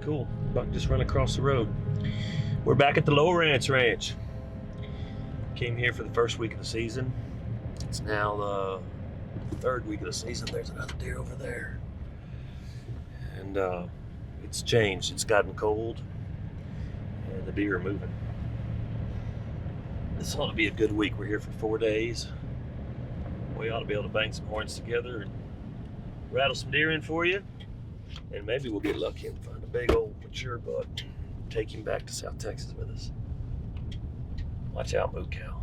Cool. Buck just run across the road. We're back at the Lowrance Ranch. Came here for the first week of the season. It's now the third week of the season. There's another deer over there. And it's changed. It's gotten cold. And the deer are moving. This ought to be a good week. We're here for 4 days. We ought to be able to bang some horns together and rattle some deer in for you. And maybe we'll get lucky and find a big old mature buck. Take him back to South Texas with us. Watch out, moo cow.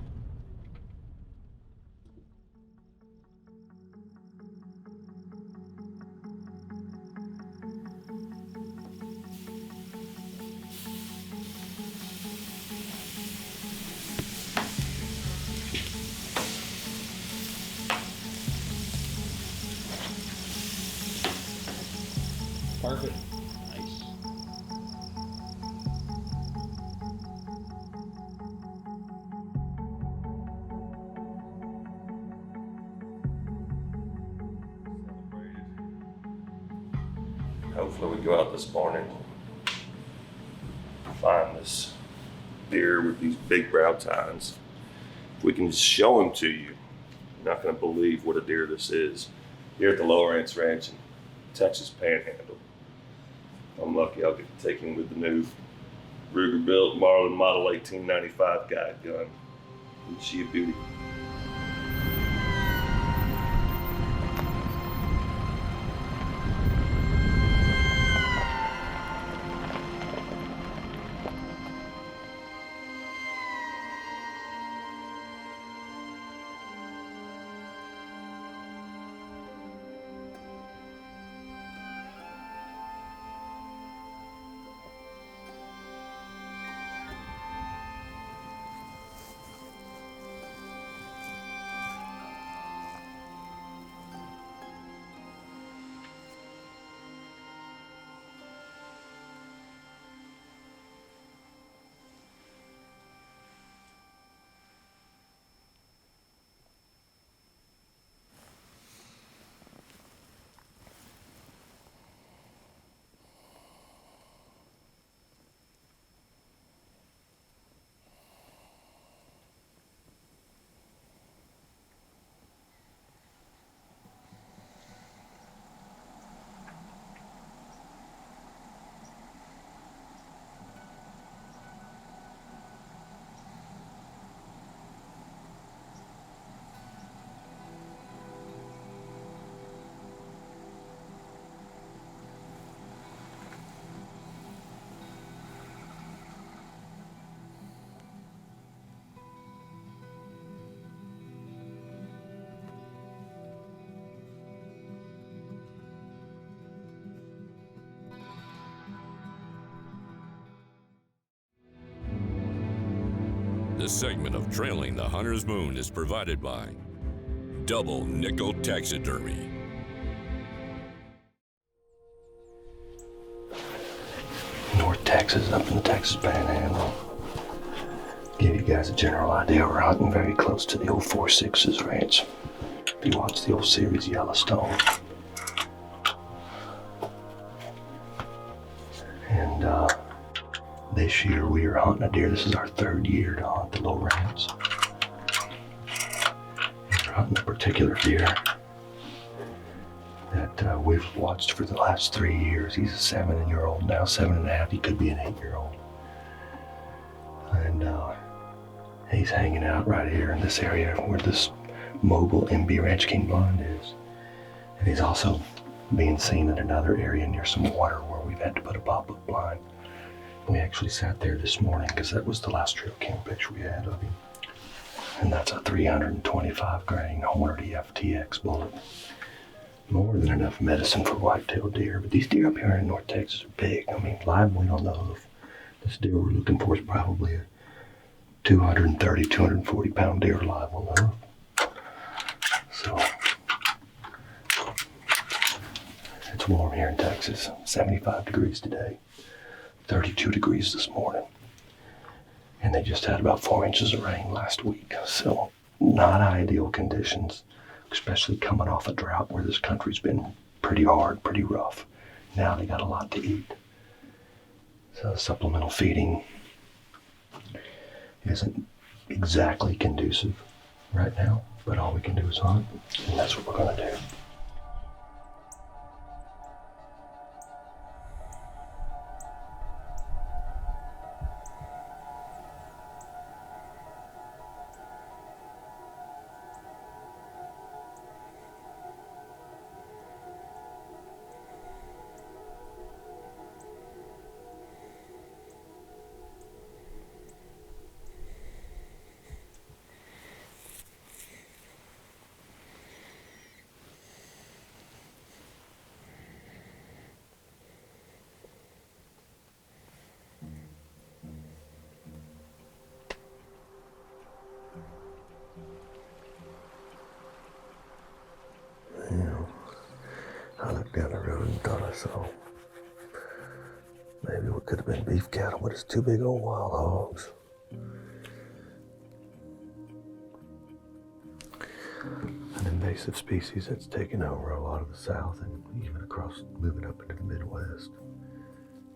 Perfect. Nice. Hopefully we go out this morning, find this deer with these big brow tines. If we can just show them to you, you're not gonna believe what a deer this is. Here at the Lowrance Ranch in Texas Panhandle. I'm lucky I'll get to take him with the new Ruger built Marlin model 1895 guide gun. Isn't she a beauty? This segment of Trailing the Hunter's Moon is provided by Double Nickel Taxidermy. North Texas, up in the Texas Panhandle. Give you guys a general idea, we're hunting very close to the old 4.6's ranch. If you watch the old series Yellowstone. And this year we are hunting a deer. This is our third year to hunt the Lowrance. We're hunting a particular deer that we've watched for the last 3 years. He's a 7-year-old now, 7.5. He could be an 8-year-old. And he's hanging out right here in this area where this mobile MB Ranch King blind is. And he's also being seen in another area near some water where we've had to put a pop-up blind. We actually sat there this morning because that was the last trail cam picture we had of him. And that's a 325 grain Hornady FTX bullet. More than enough medicine for whitetail deer, but these deer up here in North Texas are big. I mean, live weight on the hoof. This deer we're looking for is probably a 230, 240 pound deer live on the hoof. So, it's warm here in Texas, 75 degrees today. 32 degrees this morning. And they just had about 4 inches of rain last week. So not ideal conditions, especially coming off a drought where this country's been pretty hard, pretty rough. Now they got a lot to eat. So supplemental feeding isn't exactly conducive right now, but all we can do is hunt, and that's what we're going to do. I looked down the road and thought I saw maybe what could have been beef cattle, but it's two big old wild hogs. An invasive species that's taken over a lot of the South and even across, moving up into the Midwest,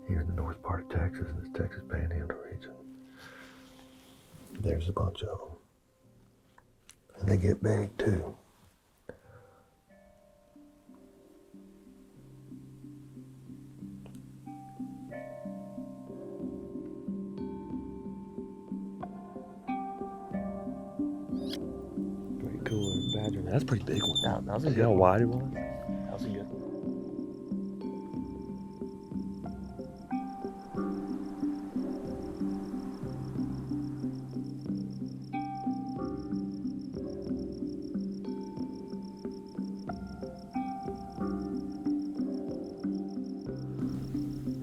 here in the north part of Texas and this Texas Panhandle region. There's a bunch of them. And they get big too. Pretty cool badger. That's a pretty big one. That was a See good how one. wide it was? That was a good one.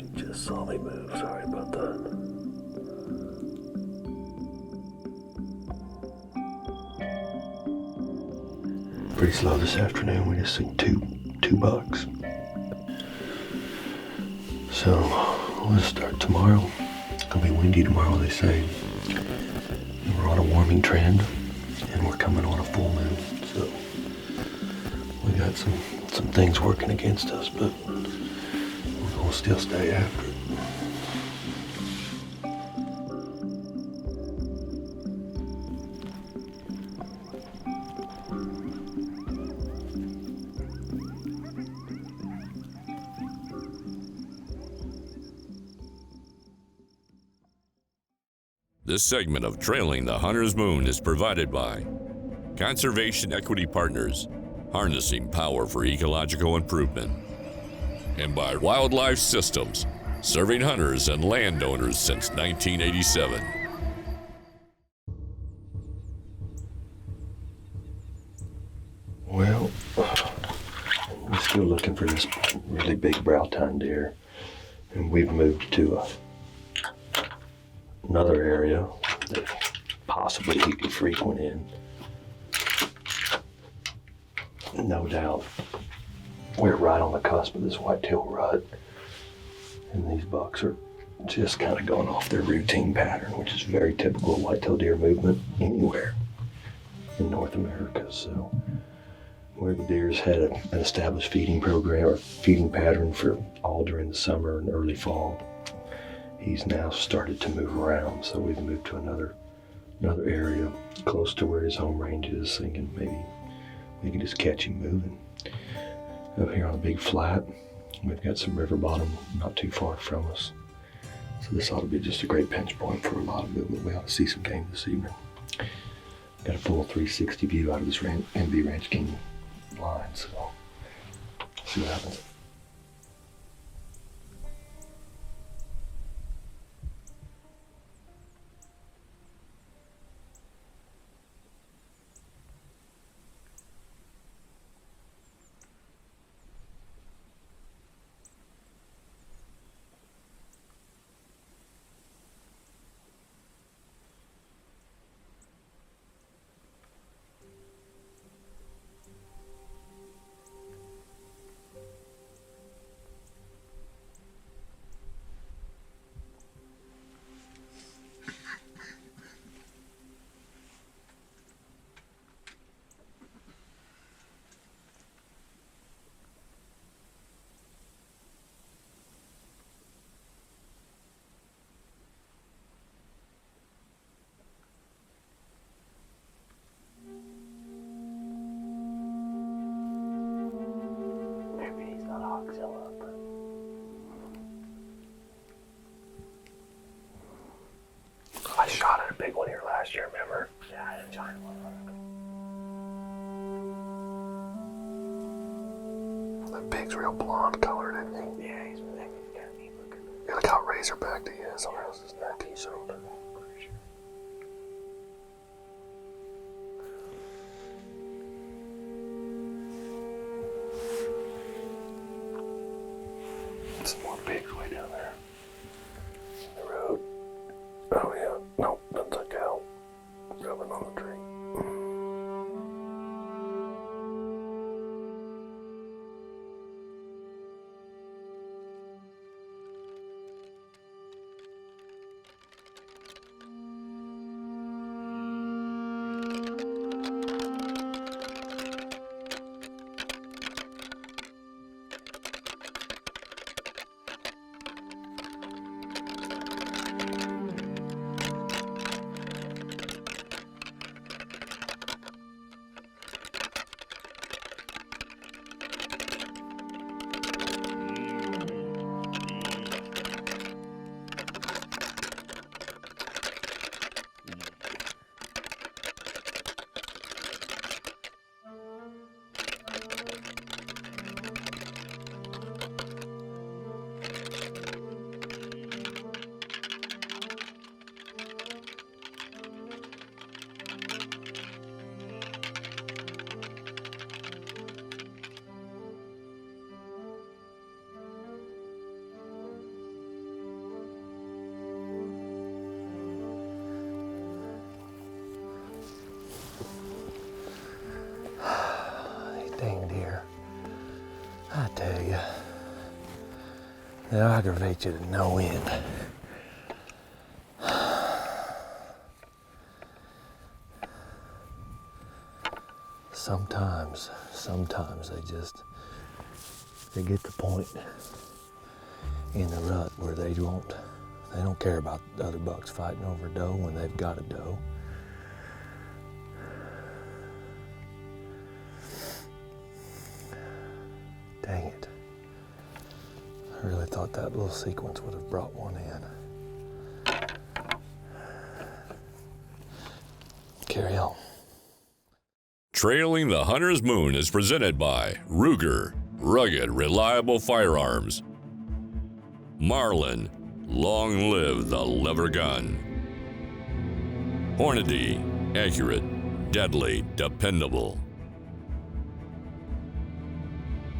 You just saw me move, sorry about that. Pretty slow this afternoon. We just seen two bucks. So we'll start tomorrow. It's gonna be windy tomorrow, they say. We're on a warming trend, and we're coming on a full moon. So we got some things working against us, but we're gonna still stay after it. This segment of Trailing the Hunter's Moon is provided by Conservation Equity Partners, harnessing power for ecological improvement, and by Wildlife Systems, serving hunters and landowners since 1987. Well, we're still looking for this really big brow-tine deer, and we've moved to another area that possibly he could frequent in. No doubt, we're right on the cusp of this whitetail rut, and these bucks are just kind of going off their routine pattern, which is very typical of whitetail deer movement anywhere in North America. So where the deer's had an established feeding program or feeding pattern for all during the summer and early fall, he's now started to move around. So we've moved to another area close to where his home range is, thinking maybe we can just catch him moving. Up here on a big flat, we've got some river bottom not too far from us. So this ought to be just a great pinch point for a lot of movement. We ought to see some game this evening. Got a full 360 view out of this MB Ranch King line, so see what happens. I shot at a big one here last year, remember? Yeah, I had a giant one. That pig's real blonde colored, isn't he? Yeah, he's kind of neat looking. Yeah, look how razorbacked he is on his neck. He's so pretty sure. Some more pigs way down there. The road. Oh yeah, no, that's a cow rubbing on the tree. Dang deer. I tell you, they aggravate you to no end. Sometimes they get to the point in the rut where they don't care about the other bucks fighting over doe when they've got a doe. Dang it. I really thought that little sequence would have brought one in. Carry on. Trailing the Hunter's Moon is presented by Ruger, rugged, reliable firearms. Marlin, long live the lever gun. Hornady, accurate, deadly, dependable.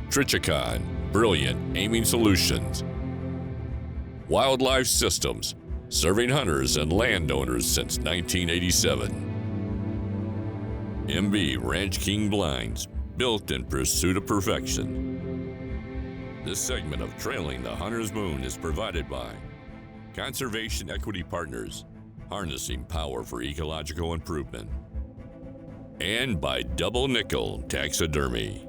Trichicon, brilliant aiming solutions. Wildlife Systems, serving hunters and landowners since 1987. MB Ranch King Blinds, built in pursuit of perfection. This segment of Trailing the Hunter's Moon is provided by Conservation Equity Partners, harnessing power for ecological improvement. And by Double Nickel Taxidermy.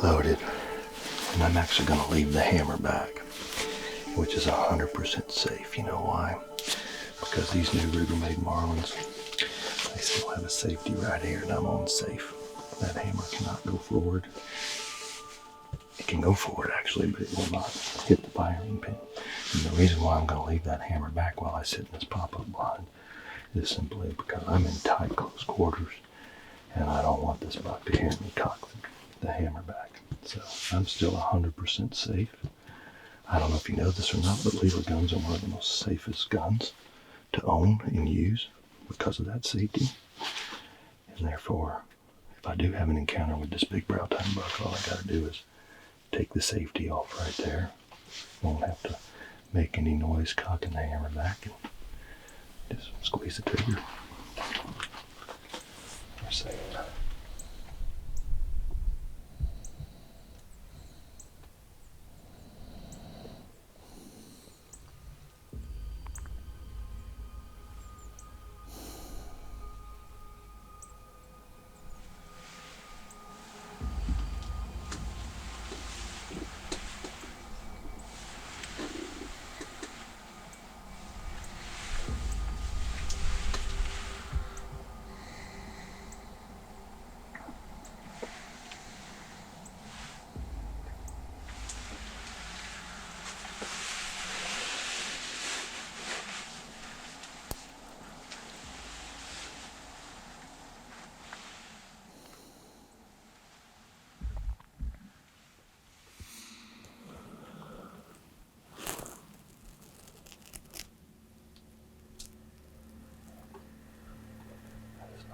Loaded, and I'm actually going to leave the hammer back, which is 100% safe. You know why? Because these new Ruger-made Marlins, they still have a safety right here, and I'm on safe. That hammer cannot go forward. It can go forward actually, but it will not hit the firing pin. And the reason why I'm going to leave that hammer back while I sit in this pop-up blind is simply because I'm in tight, close quarters, and I don't want this buck to hear me cock the hammer back. So I'm still 100% safe. I don't know if you know this or not, but lever guns are one of the most safest guns to own and use because of that safety. And therefore, if I do have an encounter with this big brow tine buck, all I got to do is take the safety off right there. Won't have to make any noise cocking the hammer back, and just squeeze the trigger. For a second.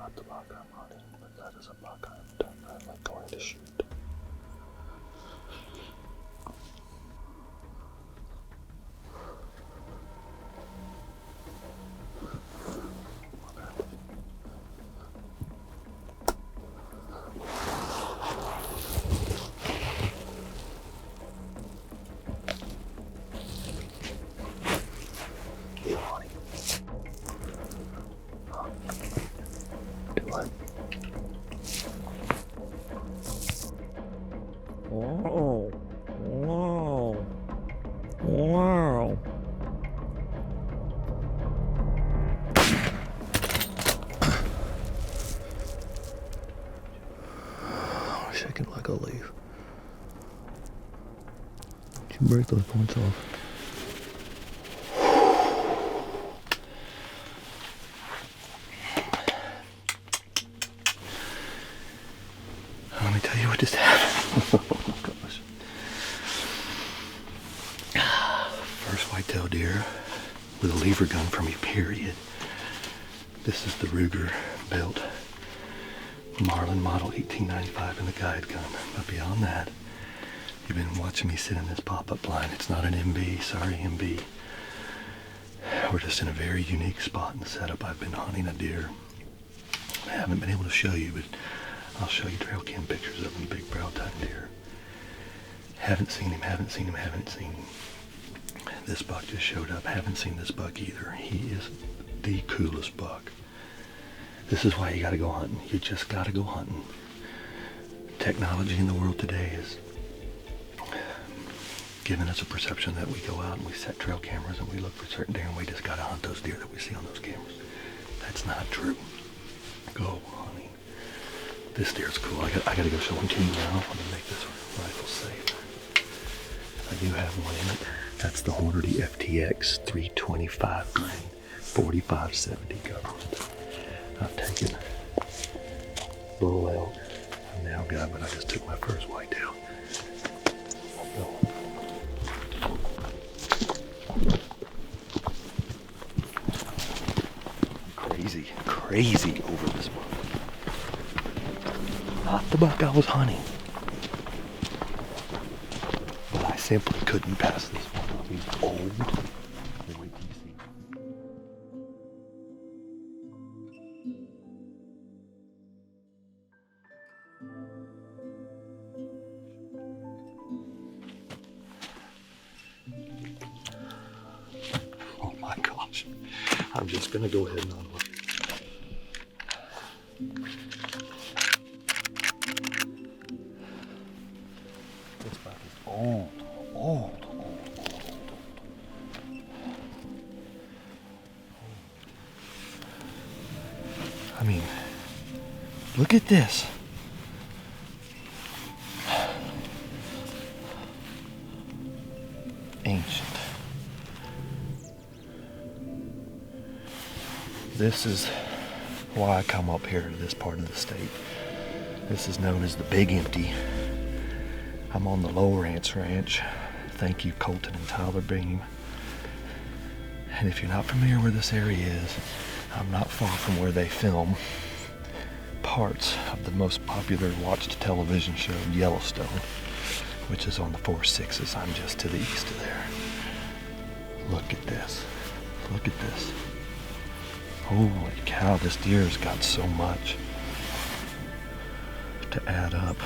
not the buck I'm hunting, but that is a buck I'm definitely going to shoot. Wow. Wow. Wow. Shaking like a leaf. Did you break those points off? Let me tell you what just happened. Oh gosh. First whitetail deer with a lever gun for me, period. This is the Ruger built Marlin model 1895 in the guide gun. But beyond that, you've been watching me sit in this pop-up blind. It's not an MB, sorry MB. We're just in a very unique spot in the setup. I've been hunting a deer. I haven't been able to show you, but I'll show you trail cam pictures of him, big brow tine deer. Haven't seen him. This buck just showed up. Haven't seen this buck either. He is the coolest buck. This is why you gotta go hunting. You just gotta go hunting. Technology in the world today is giving us a perception that we go out and we set trail cameras and we look for certain deer and we just gotta hunt those deer that we see on those cameras. That's not true. Go hunting. This deer's cool. I gotta go show him to you now. I'm gonna make this rifle safe. I do have one in it. That's the Hornady FTX 325 grain 4570 government. I've taken bull elk. I'm now got, but I just took my first whitetail. Crazy over this one. Not the buck I was hunting. But I simply couldn't pass this one up. He's old. Wait till you see. Oh my gosh. I'm just gonna go ahead and unload it. This buck is old. I mean, look at this. Ancient. This is why I come up here to this part of the state. This is known as the Big Empty. I'm on the Lowrance ranch. Thank you, Colton and Tyler Beam. And if you're not familiar where this area is, I'm not far from where they film parts of the most popular watched television show, Yellowstone, which is on the 4-6s. I'm just to the east of there. Look at this. Look at this. Holy cow, this deer's got so much to add up.